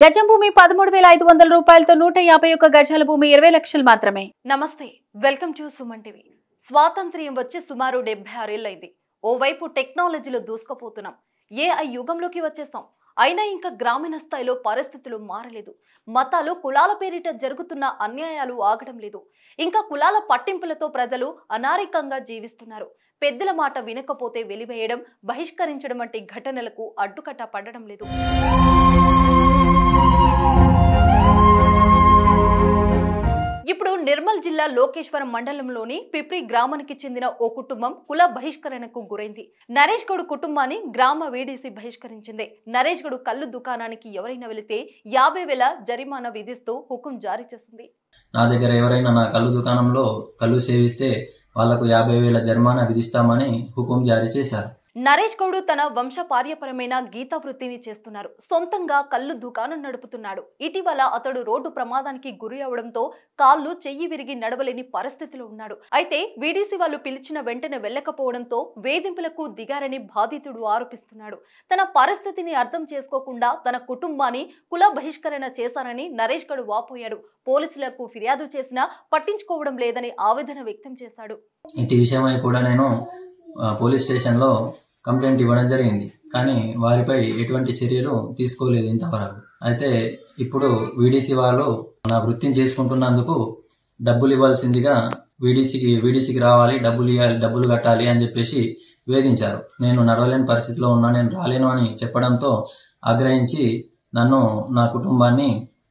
గజం భూమి 13,500 రూపాయలతో 151 గజాల భూమి 20 లక్షలు మాత్రమే. నమస్తే, వెల్కమ్ టు సుమన్ టీవీ. స్వాతంత్ర్యం వచ్చి సుమారు 76 ఏళ్లైంది. ఓవైపు టెక్నాలజీలో దూసుకుపోతున్నాం, ఏఐ యుగంలోకి వచ్చేసాం. అయినా ఇంకా గ్రామీణ స్థాయిలో పరిస్థితులు మారలేదు. మతాలు కులాల పేరిట జరుగుతున్న అన్యాయాలు ఆగడం లేదు. ఇంకా కులాల పట్టింపులతో ప్రజలు అనారికంగా జీవిస్తున్నారు. పెద్దల మాట వినకపోతే వెలివేయడం, బహిష్కరించడం వంటి ఘటనలకు అడ్డుకట్ట పడడం లేదు. ఇప్పుడు నిర్మల్ జిల్లా లోకేశ్వరం మండలంలోని పిప్రి గ్రామానికి చెందిన ఓ కుటుంబం కుల బహిష్కరణకు గురైంది. నరేష్ గౌడ్ కుటుంబాన్ని గ్రామ వీడీసీ బహిష్కరించింది. నరేష్ గౌడ్ కళ్ళు దుకాణానికి ఎవరైనా వెళితే 50,000 జరిమానా విధిస్తూ హుకుం జారీ చేసింది. నా దగ్గర ఎవరైనా నా కళ్ళు దుకాణంలో కళ్ళు సేవిస్తే వాళ్లకు 50,000 జరిమానా విధిస్తామని హుకుం జారీ చేశారు. నరేష్ గౌడ్ తన వంశపార్యపరమైన గీతా వృత్తిని చేస్తున్నారు. సొంతంగా కళ్ళు దుకాణం నడుపుతున్నాడు. ఇటీవల అతడు రోడ్డు ప్రమాదానికి గురి అవడంతో కాళ్ళు చెయ్యి విరిగి నడవలేని పరిస్థితిలో ఉన్నాడు. అయితే వీడీసీ వాళ్ళు పిలిచిన వెంటనే వెళ్లకపోవడంతో వేధింపులకు దిగారని బాధితుడు ఆరోపిస్తున్నాడు. తన పరిస్థితిని అర్థం చేసుకోకుండా తన కుటుంబాన్ని కుల బహిష్కరణ చేశారని నరేష్ గౌడ్ వాపోయాడు. పోలీసులకు ఫిర్యాదు చేసినా పట్టించుకోవడం లేదని ఆవేదన వ్యక్తం చేశాడు. ఇంటి విషయమై కూడా నేను పోలీస్ స్టేషన్లో కంప్లైంట్ ఇవ్వడం జరిగింది, కానీ వారిపై ఎటువంటి చర్యలు తీసుకోలేదు ఇంతవరకు. అయితే ఇప్పుడు వీడీసీ వాళ్ళు నా వృత్తిని చేసుకుంటున్నందుకు డబ్బులు ఇవ్వాల్సిందిగా వీడీసీకి రావాలి, డబ్బులు కట్టాలి అని చెప్పేసి వేధించారు. నేను నడవలేని పరిస్థితిలో ఉన్నా, నేను రాలేను అని చెప్పడంతో ఆగ్రహించి నన్ను, నా కుటుంబాన్ని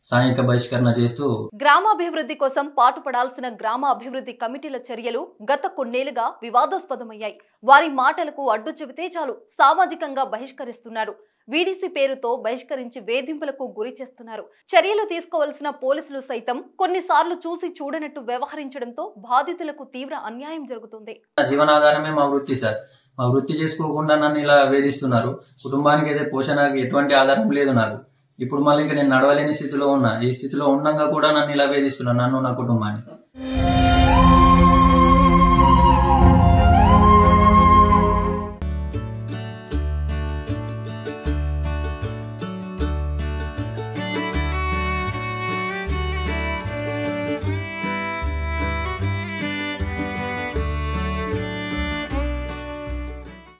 సాంఘిక బహిష్కరణ చేస్తూ గ్రామాభివృద్ధి కోసం పాటుపడాల్సిన గ్రామ అభివృద్ధి కమిటీల చర్యలు గత కొన్నేళ్లుగా వివాదాస్పదమయ్యాయి. వారి మాటలకు అడ్డు చెబితే చాలు సామాజికంగా బహిష్కరిస్తున్నారు. వీడీసీ పేరుతో బహిష్కరించి వేధింపులకు గురి చేస్తున్నారు. చర్యలు తీసుకోవాల్సిన పోలీసులు సైతం కొన్నిసార్లు చూసి చూడనట్టు వ్యవహరించడంతో బాధితులకు తీవ్ర అన్యాయం జరుగుతుంది. జీవనాధారమే మా వృత్తి సార్. మా వృత్తి చేసుకోకుండా నన్ను ఇలా వేధిస్తున్నారు. కుటుంబానికి అయితే పోషణకి ఎటువంటి ఆధారం లేదు నాకు. ఇప్పుడు మళ్ళీ ఇంకా నేను నడవలేని స్థితిలో ఉన్నా. ఈ స్థితిలో ఉండగా కూడా నన్ను ఇలా వేధిస్తున్నారు, నన్ను, నా కుటుంబాన్ని.